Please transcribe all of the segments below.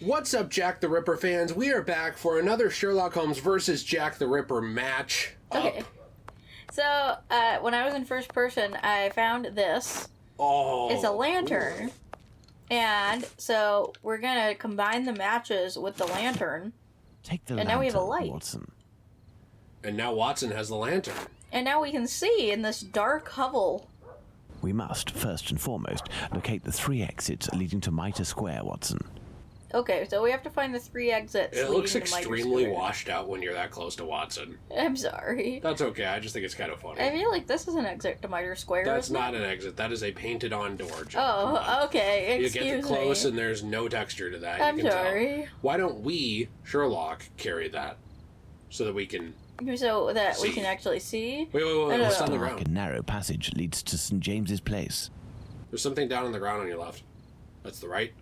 What's up, Jack the Ripper fans? We are back for another Sherlock Holmes versus Jack the Ripper match. Okay. So, when I was in first person, I found this. Oh. It's a lantern. And so we're going to combine the matches with the lantern. Take the and lantern, now we have a light. Watson. And now Watson has the lantern. And now we can see in this dark hovel. We must, first and foremost, locate the 3 exits leading to Mitre Square, Watson. Okay, so we have to find the 3 exits. It looks leading to Mitre extremely Square. washed out when you're that close to Watson. I'm sorry. That's okay, I just think it's kind of funny. I feel like this is an exit to Mitre Square. That's not an exit, that is a painted-on door, Joe. Oh, okay, excuse me. You get close and there's no texture to that. I'm you can sorry. Tell. Why don't we, Sherlock, carry that so that we can So that see. we can actually see? Wait, what's on the Dark ground? and narrow passage leads to St. James's Place. There's something down on the ground on your left. That's the right.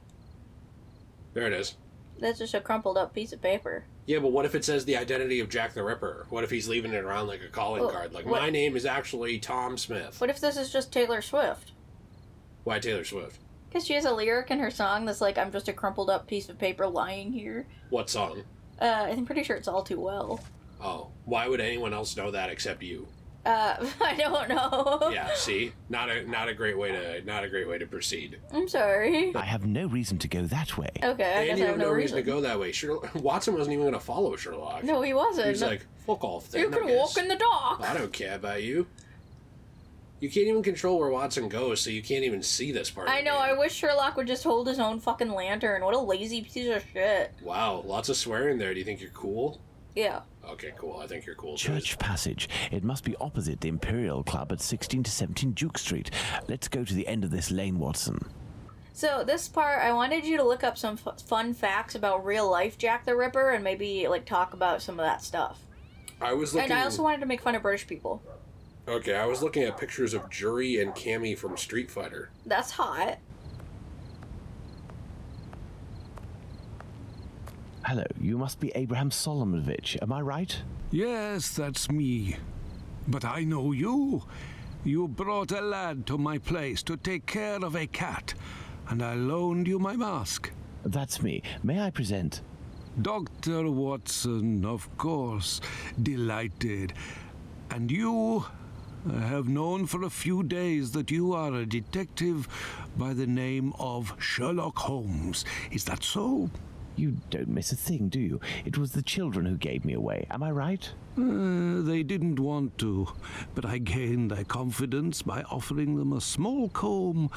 There it is. That's just a crumpled up piece of paper. Yeah, but what if it says the identity of Jack the Ripper? What if he's leaving it around like a calling card? Like, my name is actually Tom Smith. What if this is just Taylor Swift? Why Taylor Swift? Because she has a lyric in her song that's like, I'm just a crumpled up piece of paper lying here. What song? I'm pretty sure it's All Too Well. Oh, why would anyone else know that except you? I don't know. Yeah, see? Not a great way to proceed. I'm sorry. I have no reason to go that way. Okay, I And guess you I have have no reason to go that way. Watson wasn't even going to follow Sherlock. No, he wasn't. He's like, fuck off then, you can walk in the dark. I don't care about you. You can't even control where Watson goes, so you can't even see this part. I know, I wish Sherlock would just hold his own fucking lantern. What a lazy piece of shit. Wow, lots of swearing there. Do you think you're cool? Yeah. Okay, cool. I think you're cool. Church Passage. It must be opposite the Imperial Club at 16 to 17 Duke Street. Let's go to the end of this lane, Watson. So this part, I wanted you to look up some fun facts about real life Jack the Ripper and maybe like talk about some of that stuff. I was looking. And I also wanted to make fun of British people. Okay, I was looking at pictures of Jury and Cammy from Street Fighter. That's hot. Hello, you must be Abraham Solomonovich, am I right? Yes, that's me. But I know you. You brought a lad to my place to take care of a cat, and I loaned you my mask. That's me. May I present? Dr. Watson, of course. Delighted. And you? I have known for a few days that you are a detective by the name of Sherlock Holmes. Is that so? You don't miss a thing, do you? It was the children who gave me away, am I right? They didn't want to, but I gained their confidence by offering them a small comb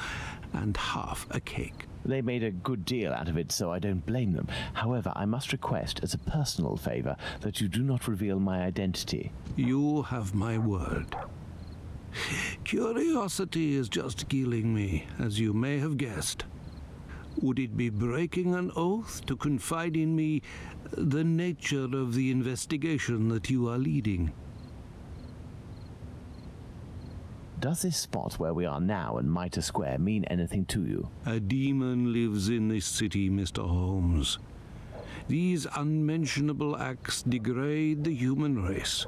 and half a cake. They made a good deal out of it, so I don't blame them. However, I must request, as a personal favor, that you do not reveal my identity. You have my word. Curiosity is just killing me, as you may have guessed. Would it be breaking an oath to confide in me the nature of the investigation that you are leading? Does this spot where we are now in Mitre Square mean anything to you? A demon lives in this city, Mr. Holmes. These unmentionable acts degrade the human race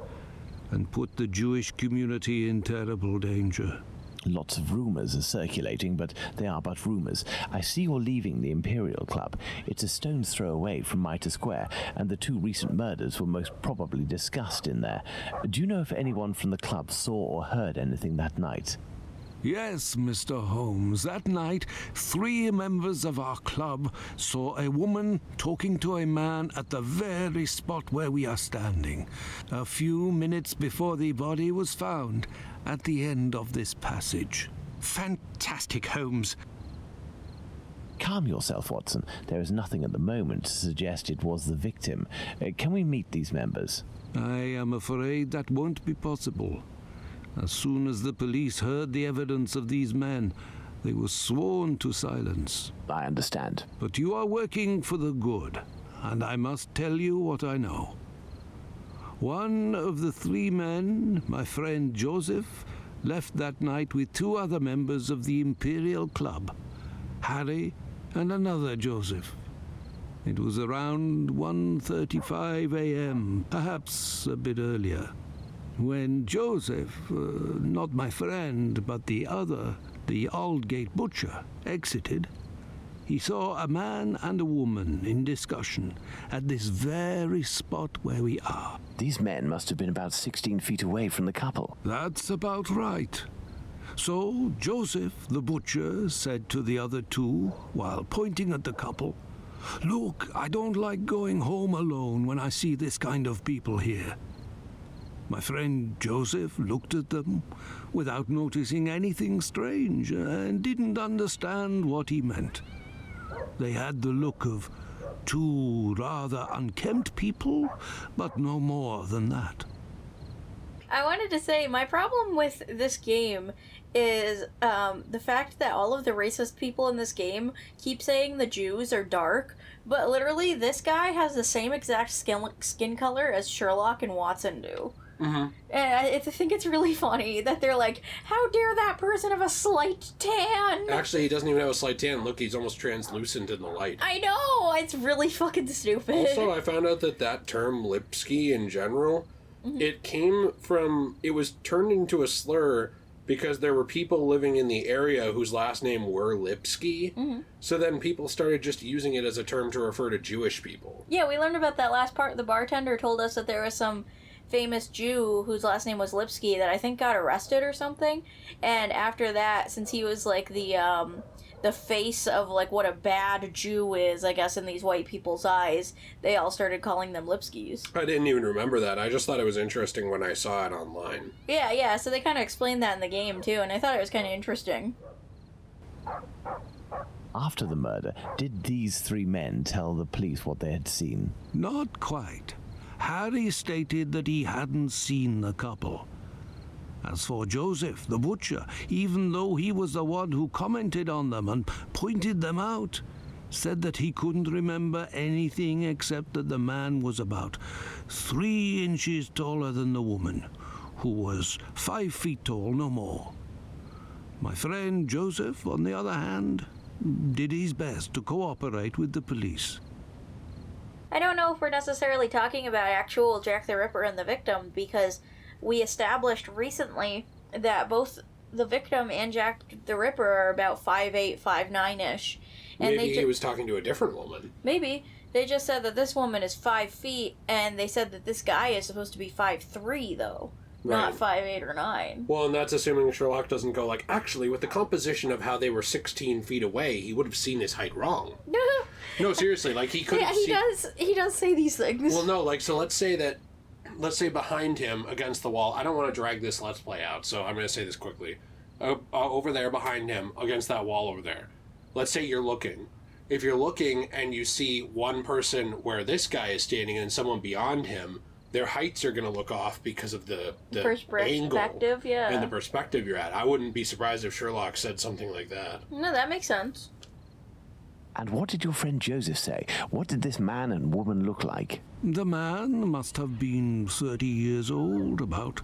and put the Jewish community in terrible danger. Lots of rumors are circulating, but they are but rumors. I see you're leaving the Imperial Club. It's a stone's throw away from Mitre Square, and the 2 recent murders were most probably discussed in there. Do you know if anyone from the club saw or heard anything that night? Yes, Mr. Holmes. That night, 3 members of our club saw a woman talking to a man at the very spot where we are standing, a few minutes before the body was found at the end of this passage. Fantastic, Holmes. Calm yourself, Watson. There is nothing at the moment to suggest it was the victim. Can we meet these members? I am afraid that won't be possible. As soon as the police heard the evidence of these men, they were sworn to silence. I understand. But you are working for the good, and I must tell you what I know. One of the 3 men, my friend Joseph, left that night with 2 other members of the Imperial Club, Harry and another Joseph. It was around 1:35 a.m., perhaps a bit earlier, when Joseph, not my friend, but the other, the Aldgate butcher, exited. he saw a man and a woman in discussion at this very spot where we are. These men must have been about 16 feet away from the couple. That's about right. So Joseph, the butcher, said to the other two, while pointing at the couple, "Look, I don't like going home alone when I see this kind of people here." My friend Joseph looked at them without noticing anything strange and didn't understand what he meant. They had the look of two rather unkempt people, but no more than that. I wanted to say, my problem with this game is the fact that all of the racist people in this game keep saying the Jews are dark, but literally this guy has the same exact skin color as Sherlock and Watson do. Mm-hmm. And I think it's really funny that they're like, how dare that person have a slight tan? Actually, he doesn't even have a slight tan. Look, he's almost translucent in the light. I know! It's really fucking stupid. Also, I found out that term Lipski in general, it was turned into a slur because there were people living in the area whose last name were Lipski. Mm-hmm. So then people started just using it as a term to refer to Jewish people. Yeah, we learned about that last part. The bartender told us that there was some famous Jew whose last name was Lipski that I think got arrested or something. And after that, since he was like the face of like what a bad Jew is, I guess, in these white people's eyes, they all started calling them Lipskis. I didn't even remember that. I just thought it was interesting when I saw it online. Yeah, so they kind of explained that in the game too, and I thought it was kind of interesting. After the murder, did these three men tell the police what they had seen? Not quite. Harry stated that he hadn't seen the couple. As for Joseph, the butcher, even though he was the one who commented on them and pointed them out, said that he couldn't remember anything except that the man was about 3 inches taller than the woman, who was 5 feet tall, no more. My friend Joseph, on the other hand, did his best to cooperate with the police. I don't know if we're necessarily talking about actual Jack the Ripper and the victim, because we established recently that both the victim and Jack the Ripper are about 5'8", 5'9"-ish. And Maybe he was talking to a different woman. Maybe. They just said that this woman is 5 feet, and they said that this guy is supposed to be 5'3", though. Right. Not 5'8" or 9. Well, and that's assuming Sherlock doesn't go like, actually, with the composition of how they were 16 feet away, he would have seen his height wrong. No, seriously, like he could have seen... He does say these things. Well, no, like, so let's say behind him against the wall, I don't want to drag this Let's Play out, so I'm going to say this quickly. Over there behind him, against that wall over there, let's say you're looking. If you're looking and you see one person where this guy is standing and someone beyond him, their heights are going to look off because of the angle and the perspective you're at. I wouldn't be surprised if Sherlock said something like that. No, that makes sense. And what did your friend Joseph say? What did this man and woman look like? The man must have been 30 years old, about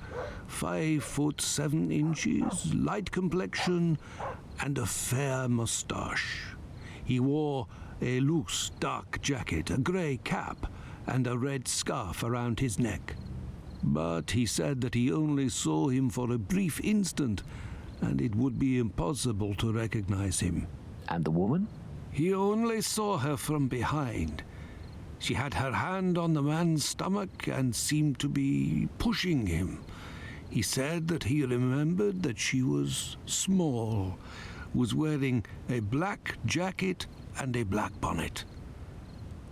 5 foot 7 inches, light complexion, and a fair moustache. He wore a loose, dark jacket, a grey cap, and a red scarf around his neck. But he said that he only saw him for a brief instant, and it would be impossible to recognize him. And the woman? He only saw her from behind. She had her hand on the man's stomach and seemed to be pushing him. He said that he remembered that she was small, was wearing a black jacket and a black bonnet.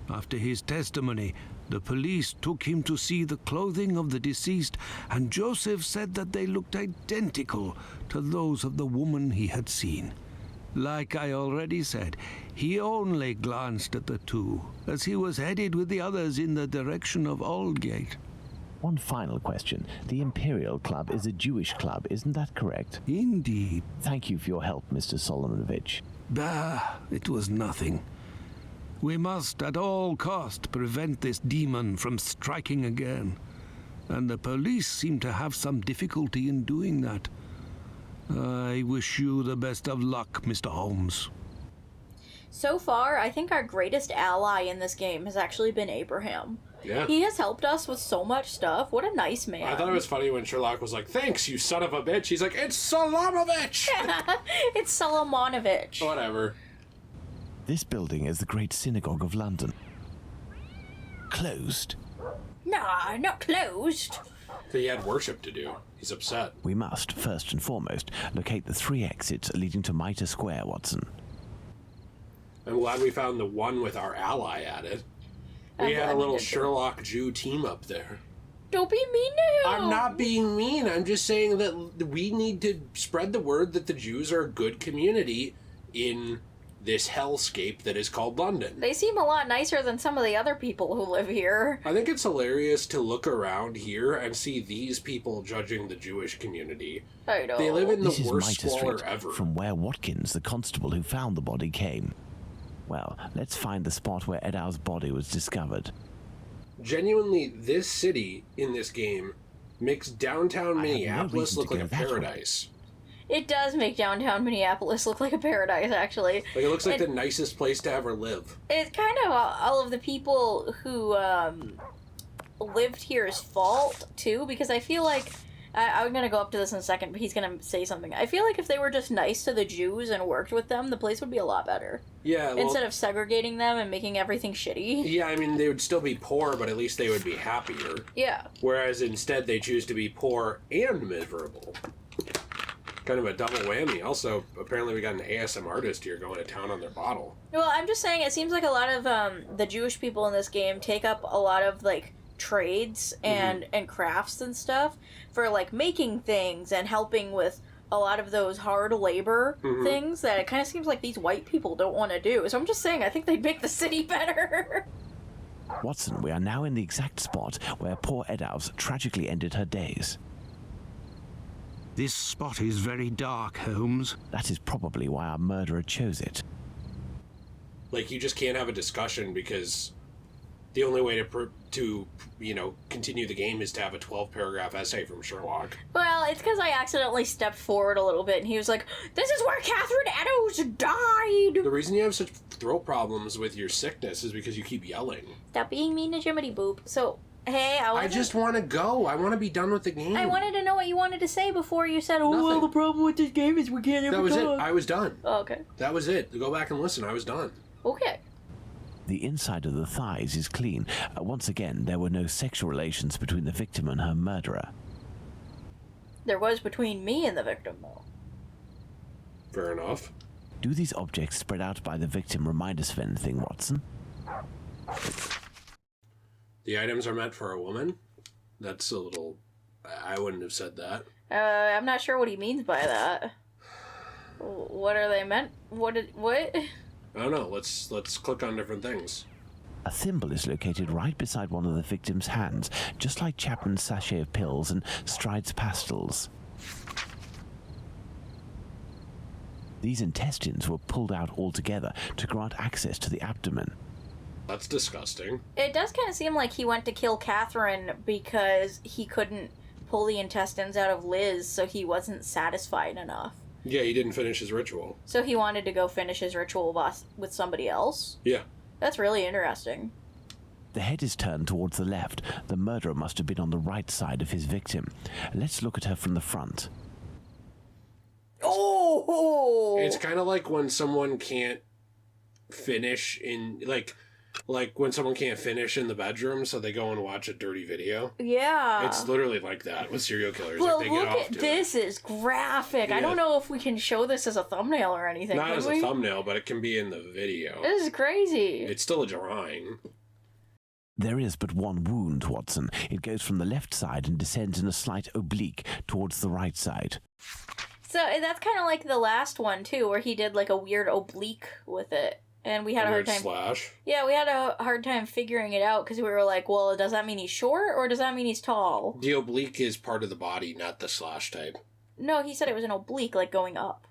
After his testimony, the police took him to see the clothing of the deceased, and Joseph said that they looked identical to those of the woman he had seen. Like I already said, he only glanced at the two, as he was headed with the others in the direction of Aldgate. One final question. The Imperial Club is a Jewish club, isn't that correct? Indeed. Thank you for your help, Mr. Solomonovich. Bah, it was nothing. We must at all cost prevent this demon from striking again, and the police seem to have some difficulty in doing that. I wish you the best of luck, Mr. Holmes. So far, I think our greatest ally in this game has actually been Abraham. Yeah. He has helped us with so much stuff. What a nice man. I thought it was funny when Sherlock was like, "Thanks, you son of a bitch." He's like, "It's Solomovich!" It's Solomonovich. Whatever. This building is the Great Synagogue of London. Closed. Nah, not closed. He had worship to do. He's upset. We must, first and foremost, locate the 3 exits leading to Mitre Square, Watson. I'm glad we found the one with our ally at it. We had a little Sherlock Jew team up there. Don't be mean to him. I'm not being mean. I'm just saying that we need to spread the word that the Jews are a good community in this hellscape that is called London. They seem a lot nicer than some of the other people who live here. I think it's hilarious to look around here and see these people judging the Jewish community. I know. They live in This the is worst Mitre squalor Street, ever. from where Watkins, the constable who found the body, came. Well, let's find the spot where Edow's body was discovered. Genuinely, this city in this game makes downtown Minneapolis look like a paradise. It does make downtown Minneapolis look like a paradise, actually. Like, it looks like the nicest place to ever live. It's kind of all of the people who lived here's fault, too, because I feel like... I'm going to go up to this in a second, but he's going to say something. I feel like if they were just nice to the Jews and worked with them, the place would be a lot better. Yeah, well, instead of segregating them and making everything shitty. Yeah, I mean, they would still be poor, but at least they would be happier. Yeah. Whereas instead they choose to be poor and miserable. Kind of a double whammy. Also, apparently we got an ASM artist here going to town on their bottle. Well, I'm just saying, it seems like a lot of the Jewish people in this game take up a lot of, like, trades and crafts and stuff for, like, making things and helping with a lot of those hard labor things that it kind of seems like these white people don't want to do. So I'm just saying, I think they'd make the city better. Watson, we are now in the exact spot where poor Eddowes tragically ended her days. This spot is very dark, Holmes. That is probably why our murderer chose it. Like, you just can't have a discussion because the only way to continue the game is to have a 12-paragraph essay from Sherlock. Well, it's because I accidentally stepped forward a little bit, and he was like, "This is where Catherine Eddowes died!" The reason you have such throat problems with your sickness is because you keep yelling. Stop being mean to Jiminy Boop. So, hey, I just want to go. I want to be done with the game. I wanted to know what you wanted to say before you said, "Oh, Nothing. well, the problem with this game is we can't ever That was talk." it. I was done. Oh, okay. That was it. Go back and listen. I was done. Okay. The inside of the thighs is clean. Once again, there were no sexual relations between the victim and her murderer. There was between me and the victim, though. Fair enough. Do these objects spread out by the victim remind us of anything, Watson? The items are meant for a woman? That's a little... I wouldn't have said that. I'm not sure what he means by that. What are they meant? What? I don't know. Let's click on different things. A thimble is located right beside one of the victim's hands, just like Chapman's sachet of pills and Stride's pastils. These intestines were pulled out altogether to grant access to the abdomen. That's disgusting. It does kind of seem like he went to kill Catherine because he couldn't pull the intestines out of Liz, so he wasn't satisfied enough. Yeah, he didn't finish his ritual. So he wanted to go finish his ritual with somebody else? Yeah. That's really interesting. The head is turned towards the left. The murderer must have been on the right side of his victim. Let's look at her from the front. Oh! It's kind of like when someone can't finish in... Like when someone can't finish in the bedroom, so they go and watch a dirty video. Yeah. It's literally like that with serial killers. Well, like, they look get off at to this. Is graphic. Yeah. I don't know if we can show this as a thumbnail or anything. Not as we? a thumbnail, but it can be in the video. This is crazy. It's still a drawing. There is but one wound, Watson. It goes from the left side and descends in a slight oblique towards the right side. So that's kind of like the last one, too, where he did like a weird oblique with it. And we had a hard time. Slash. Yeah, we had a hard time figuring it out because we were like, well, does that mean he's short or does that mean he's tall? The oblique is part of the body, not the slash type. No, he said it was an oblique, like going up.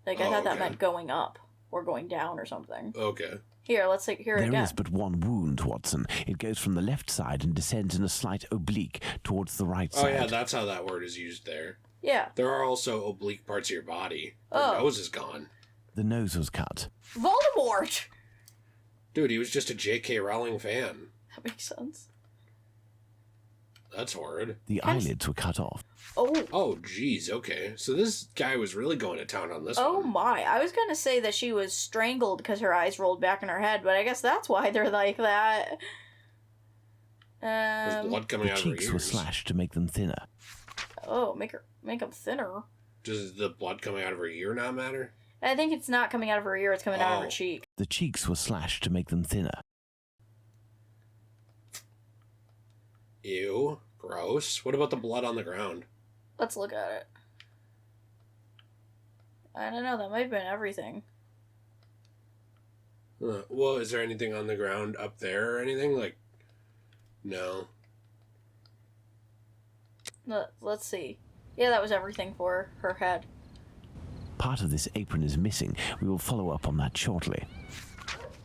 Like, I thought that okay. meant going up or going down or something. Okay. Here, let's hear it again. There is but one wound, Watson. It goes from the left side and descends in a slight oblique towards the right side. Oh, yeah, that's how that word is used there. Yeah. There are also oblique parts of your body. Your nose is gone. The nose was cut. Voldemort! Dude, he was just a J.K. Rowling fan. That makes sense. That's horrid. The eyelids were cut off. Oh, geez, okay. So this guy was really going to town on this one. Oh my. I was going to say that she was strangled because her eyes rolled back in her head, but I guess that's why they're like that. There's blood coming out of her ears. The cheeks were slashed to make them thinner. Oh, make them thinner. Does the blood coming out of her ear not matter? I think it's not coming out of her ear, it's coming out of her cheek. The cheeks were slashed to make them thinner. Ew. Gross. What about the blood on the ground? Let's look at it. I don't know, that might have been everything. Well, is there anything on the ground up there or anything? Like, no. Let's see. Yeah, that was everything for her head. Part of this apron is missing. We will follow up on that shortly.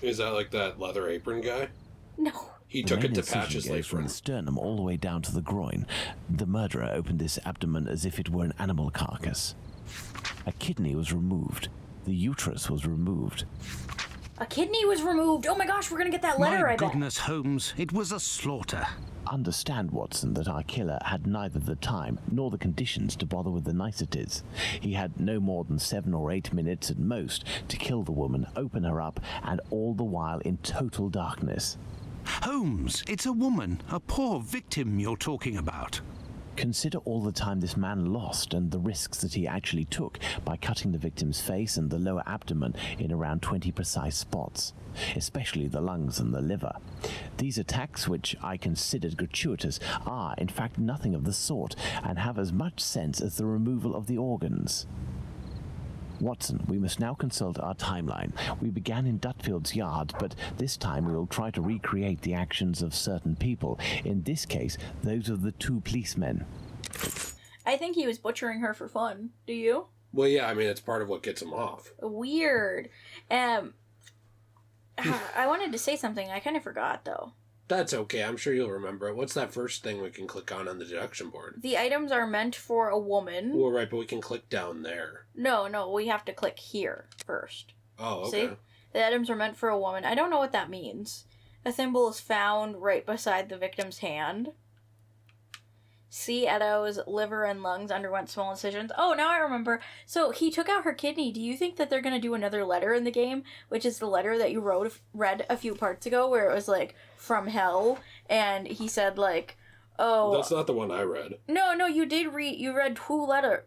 Is that like that leather apron guy? No. He took it to incision patch his goes from apron. the sternum all the way down to the groin. The murderer opened this abdomen as if it were an animal carcass. A kidney was removed. The uterus was removed. A kidney was removed. Oh my gosh, we're gonna get that letter, My I bet. goodness, Holmes, it was a slaughter. Understand, Watson, that our killer had neither the time nor the conditions to bother with the niceties. He had no more than 7 or 8 minutes at most to kill the woman, open her up, and all the while in total darkness. Holmes, it's a woman, a poor victim you're talking about. Consider all the time this man lost and the risks that he actually took by cutting the victim's face and the lower abdomen in around 20 precise spots, especially the lungs and the liver. These attacks, which I considered gratuitous, are in fact nothing of the sort and have as much sense as the removal of the organs. Watson, we must now consult our timeline. We began in Dutfield's yard, but this time we will try to recreate the actions of certain people. In this case, those of the 2 policemen. I think he was butchering her for fun. Do you? Well, yeah, I mean, it's part of what gets him off. Weird. I wanted to say something. I kind of forgot, though. That's okay. I'm sure you'll remember it. What's that first thing we can click on the deduction board? The items are meant for a woman. Well, right, but we can click down there. No, we have to click here first. Oh, okay. See? The items are meant for a woman. I don't know what that means. A thimble is found right beside the victim's hand. C. Edo's liver and lungs underwent small incisions. Oh, now I remember. So he took out her kidney. Do you think that they're going to do another letter in the game? Which is the letter that you read a few parts ago where it was like, from hell. And he said like, oh. That's not the one I read. No, you did read. You read 2 letters.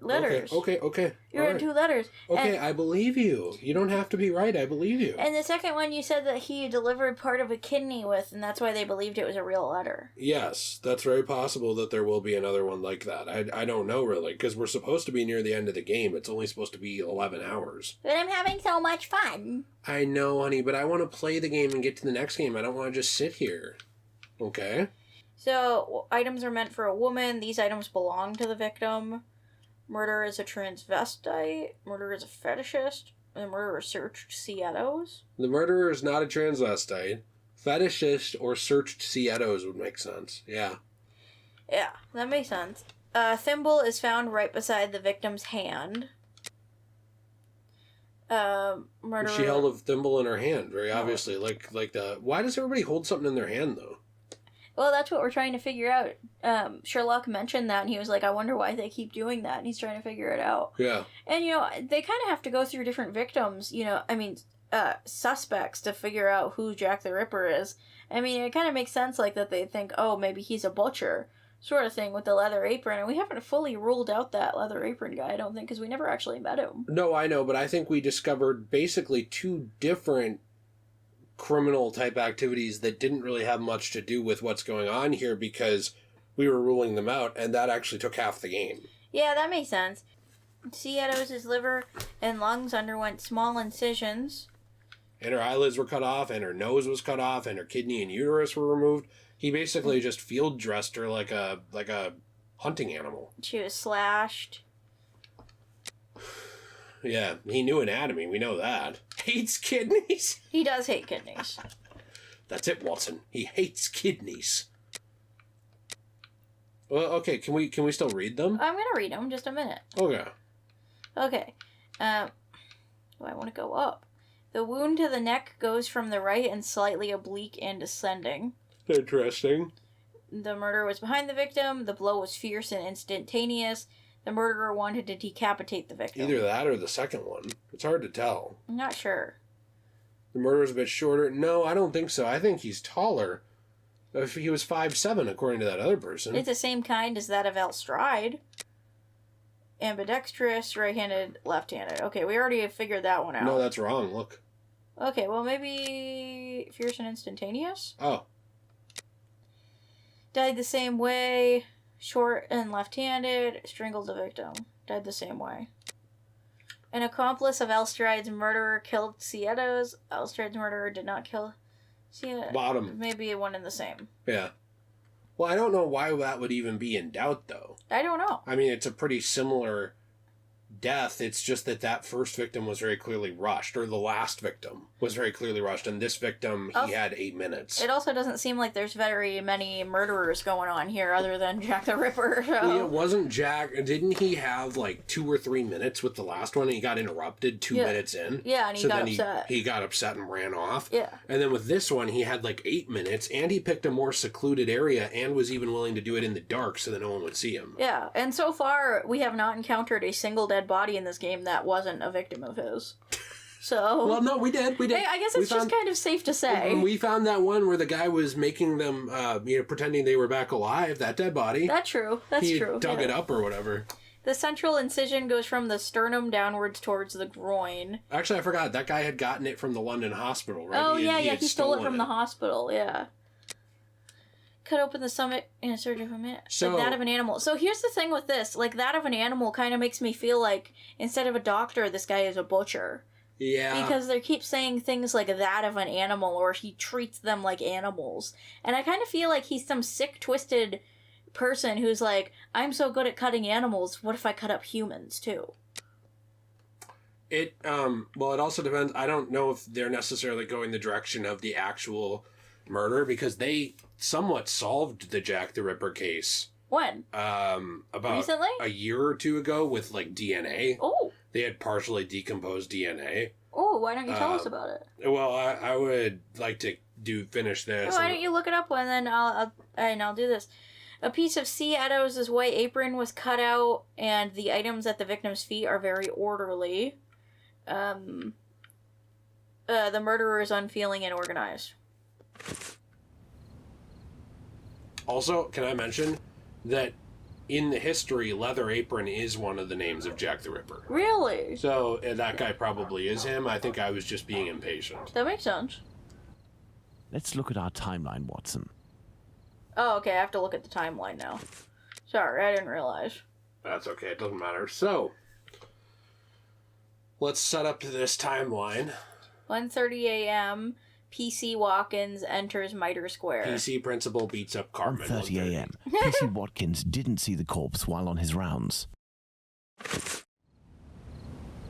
Okay. You read 2 letters. Okay, and, I believe you. You don't have to be right. I believe you. And the second one you said that he delivered part of a kidney with, and that's why they believed it was a real letter. Yes, that's very possible that there will be another one like that. I don't know really, because we're supposed to be near the end of the game. It's only supposed to be 11 hours. But I'm having so much fun. I know, honey, but I want to play the game and get to the next game. I don't want to just sit here. Okay? So, items are meant for a woman. These items belong to the victim. Murder is a transvestite. Murder is a fetishist. The murderer searched Sietos. The murderer is not a transvestite. Fetishist or searched Sietos would make sense. Yeah. Yeah, that makes sense. A thimble is found right beside the victim's hand. Murderer... She held a thimble in her hand, very obviously. Like the... Why does everybody hold something in their hand, though? Well, that's what we're trying to figure out. Sherlock mentioned that, and he was like, I wonder why they keep doing that, and he's trying to figure it out. Yeah. And, they kind of have to go through different victims, suspects to figure out who Jack the Ripper is. I mean, it kind of makes sense, like, that they think, oh, maybe he's a butcher, sort of thing, with the leather apron, and we haven't fully ruled out that leather apron guy, I don't think, because we never actually met him. No, I know, but I think we discovered basically 2 different criminal type activities that didn't really have much to do with what's going on here because we were ruling them out, and that actually took half the game. Yeah, that makes sense. Sietos' liver and lungs underwent small incisions. And her eyelids were cut off, and her nose was cut off, and her kidney and uterus were removed. He basically just field dressed her like a hunting animal. She was slashed. Yeah, he knew anatomy, we know that. Hates kidneys? He does hate kidneys. That's it, Watson. He hates kidneys. Well, okay, can we still read them? I'm gonna read them, just a minute. Okay. Okay. I want to go up. The wound to the neck goes from the right and slightly oblique and descending. Interesting. The murderer was behind the victim. The blow was fierce and instantaneous. The murderer wanted to decapitate the victim. Either that or the second one. It's hard to tell. I'm not sure. The murderer's a bit shorter. No, I don't think so. I think he's taller. If he was 5'7", according to that other person. It's the same kind as that of Elstride. Ambidextrous, right-handed, left-handed. Okay, we already have figured that one out. No, that's wrong. Look. Okay, well, maybe fierce and instantaneous? Oh. Died the same way. Short and left-handed. Strangled the victim. Died the same way. An accomplice of Elstride's murderer killed Cietos. Elstride's murderer did not kill Cietos. Bottom. Maybe one and the same. Yeah. Well, I don't know why that would even be in doubt, though. I don't know. I mean, it's a pretty similar death. It's just that first victim was very clearly rushed, or the last victim was very clearly rushed, and this victim, he had 8 minutes. It also doesn't seem like there's very many murderers going on here other than Jack the Ripper. So. Well, it wasn't Jack. Didn't he have like 2 or 3 minutes with the last one, and he got interrupted 2 minutes in? Yeah, and he got upset. He got upset and ran off. Yeah. And then with this one, he had like 8 minutes, and he picked a more secluded area and was even willing to do it in the dark so that no one would see him. Yeah, and so far, we have not encountered a single dead body in this game that wasn't a victim of his. So... Well, no, we did. I guess it's just kind of safe to say. We found that one where the guy was making them, pretending they were back alive, that dead body. That's true. He dug it up or whatever. The central incision goes from the sternum downwards towards the groin. Actually, I forgot. That guy had gotten it from the London hospital, right? Oh, he stole it from the hospital, yeah. Cut open the stomach in a surgery for a minute. So, like that of an animal. So here's the thing with this. Like, that of an animal kind of makes me feel like, instead of a doctor, this guy is a butcher. Yeah. Because they keep saying things like that of an animal, or he treats them like animals. And I kind of feel like he's some sick, twisted person who's like, I'm so good at cutting animals, what if I cut up humans, too? It also depends. I don't know if they're necessarily going the direction of the actual murder, because they somewhat solved the Jack the Ripper case. When? About recently? A year or two ago with, like, DNA. Oh. They had partially decomposed DNA. Oh, why don't you tell us about it? Well, I would like to finish this. Why don't you look it up and then I'll do this. A piece of Cietos' white apron was cut out, and the items at the victim's feet are very orderly. The murderer is unfeeling and organized. Also, can I mention that in the history, Leather Apron is one of the names of Jack the Ripper. Really? So that guy probably is him. I think I was just being impatient. That makes sense. Let's look at our timeline, Watson. Oh, okay, I have to look at the timeline now. Sorry, I didn't realize. That's okay, it doesn't matter. So, let's set up this timeline. 1:30 a.m., PC Watkins enters Mitre Square. PC principal beats up Carmen. 1:30 a.m. PC Watkins didn't see the corpse while on his rounds.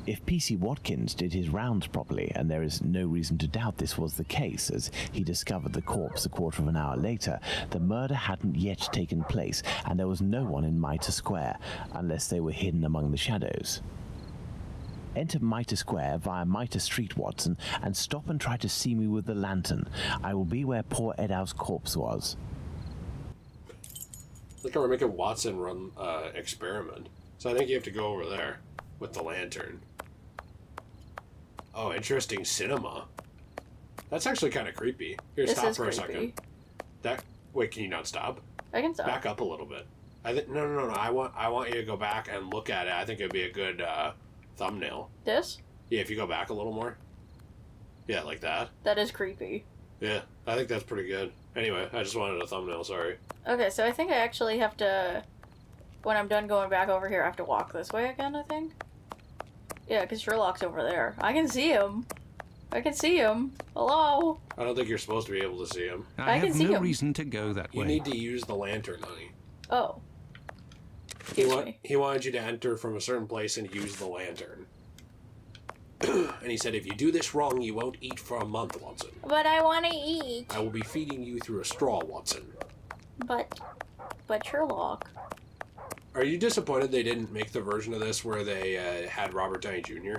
If PC Watkins did his rounds properly, and there is no reason to doubt this was the case, as he discovered the corpse a quarter of an hour later, the murder hadn't yet taken place, and there was no one in Mitre Square, unless they were hidden among the shadows. Enter Mitre Square via Mitre Street, Watson, and stop and try to see me with the lantern. I will be where poor Edow's corpse was. Look how we're making Watson run experiment. So I think you have to go over there with the lantern. Oh, interesting cinema. That's actually kind of creepy. Here, This stop is for a creepy. second. Wait, can you not stop? I can stop. Back up a little bit. No. I want you to go back and look at it. I think it'd be a good thumbnail. This? Yeah, if you go back a little more. Yeah, like that. That is creepy. Yeah, I think that's pretty good. Anyway, I just wanted a thumbnail, sorry. Okay, so I think I actually have to... When I'm done going back over here, I have to walk this way again, I think? Yeah, because Sherlock's over there. I can see him. Hello? I don't think you're supposed to be able to see him. I can have see no him. reason to go that You way. need to use the lantern, honey. Oh. He wanted you to enter from a certain place and use the lantern. And he said, if you do this wrong, you won't eat for a month, Watson. But I want to eat. I will be feeding you through a straw, Watson. But Sherlock. Are you disappointed they didn't make the version of this where they had Robert Downey Jr.?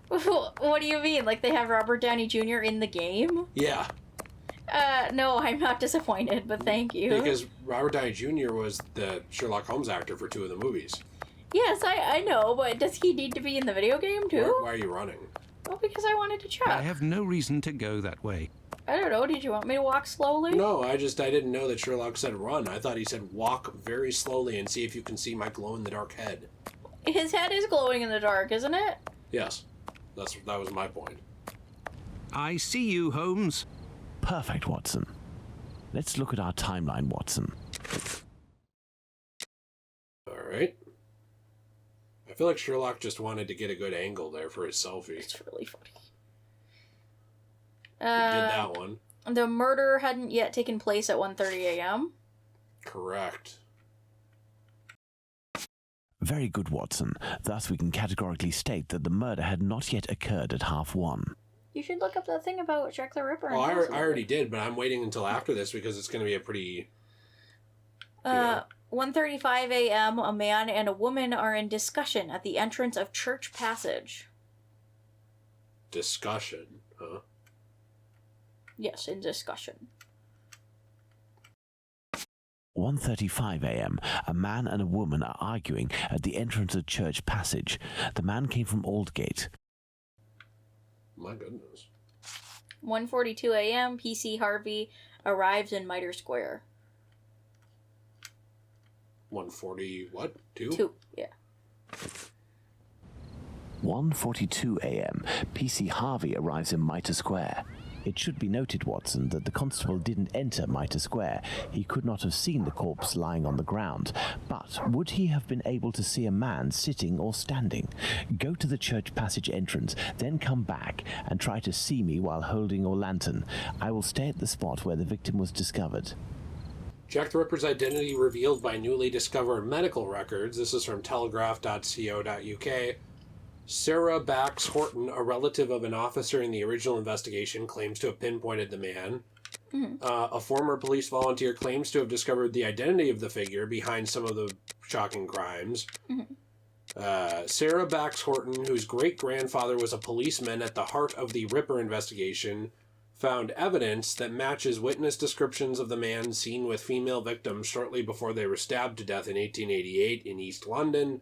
What do you mean? Like they have Robert Downey Jr. in the game? Yeah. No, I'm not disappointed, but thank you. Because Robert Downey Jr. was the Sherlock Holmes actor for 2 of the movies. Yes, I know, but does he need to be in the video game, too? Why are you running? Well, because I wanted to check. I have no reason to go that way. I don't know, did you want me to walk slowly? No, I didn't know that Sherlock said run. I thought he said walk very slowly and see if you can see my glow-in-the-dark head. His head is glowing in the dark, isn't it? Yes. That was my point. I see you, Holmes. Perfect, Watson. Let's look at our timeline, Watson. Alright. I feel like Sherlock just wanted to get a good angle there for his selfie. It's really funny. He did that one. The murder hadn't yet taken place at 1:30 a.m. Correct. Very good, Watson. Thus we can categorically state that the murder had not yet occurred at 1:30. You should look up that thing about Jack the Ripper. Well, I already did, but I'm waiting until after this because it's going to be a pretty... 1:35 a.m., a man and a woman are in discussion at the entrance of Church Passage. Discussion, huh? Yes, in discussion. 1:35 a.m. A man and a woman are arguing at the entrance of Church Passage. The man came from Aldgate. My goodness. 1:42 a.m., PC Harvey arrives in Mitre Square. 140 what? 2? 2, yeah. 1:42 a.m. PC Harvey arrives in Mitre Square. It should be noted, Watson, that the constable didn't enter Mitre Square. He could not have seen the corpse lying on the ground. But would he have been able to see a man sitting or standing? Go to the Church Passage entrance, then come back and try to see me while holding your lantern. I will stay at the spot where the victim was discovered. Jack the Ripper's identity revealed by newly discovered medical records. This is from telegraph.co.uk. Sarah Bax Horton, a relative of an officer in the original investigation, claims to have pinpointed the man. Mm-hmm. A former police volunteer claims to have discovered the identity of the figure behind some of the shocking crimes. Mm-hmm. Sarah Bax Horton, whose great-grandfather was a policeman at the heart of the Ripper investigation, found evidence that matches witness descriptions of the man seen with female victims shortly before they were stabbed to death in 1888 in East London.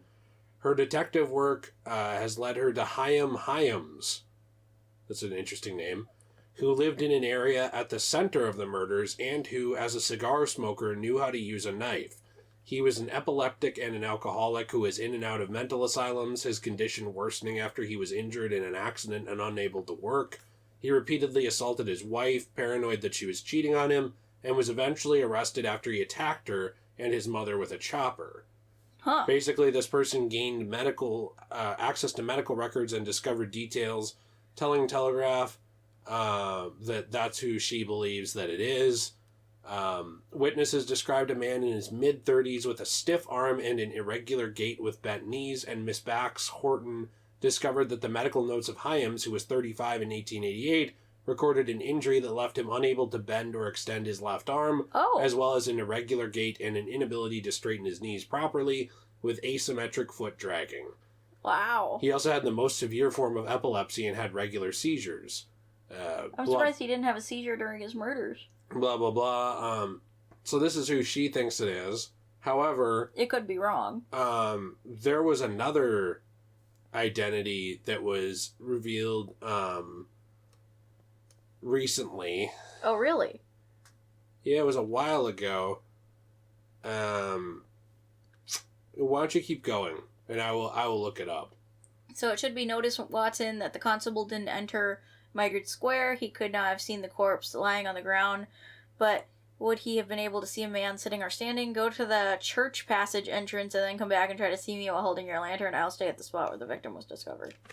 Her detective work has led her to Chaim Hyams, that's an interesting name, who lived in an area at the center of the murders and who, as a cigar smoker, knew how to use a knife. He was an epileptic and an alcoholic who was in and out of mental asylums, his condition worsening after he was injured in an accident and unable to work. He repeatedly assaulted his wife, paranoid that she was cheating on him, and was eventually arrested after he attacked her and his mother with a chopper. Huh. Basically, this person gained medical access to medical records and discovered details, telling Telegraph that that's who she believes that it is. Witnesses described a man in his mid-30s with a stiff arm and an irregular gait with bent knees, and Miss Bax Horton discovered that the medical notes of Hyams, who was 35 in 1888, recorded an injury that left him unable to bend or extend his left arm, as well as an irregular gait and an inability to straighten his knees properly, with asymmetric foot dragging. Wow. He also had the most severe form of epilepsy and had regular seizures. I'm surprised he didn't have a seizure during his murders. Blah, blah, blah. So this is who she thinks it is. However... It could be wrong. There was another identity that was revealed, recently. Oh, really? Yeah, it was a while ago. Why don't you keep going, and I will look it up. So it should be noticed, Watson, that the constable didn't enter Mitre Square. He could not have seen the corpse lying on the ground, but would he have been able to see a man sitting or standing? Go to the Church Passage entrance and then come back and try to see me while holding your lantern. I'll stay at the spot where the victim was discovered.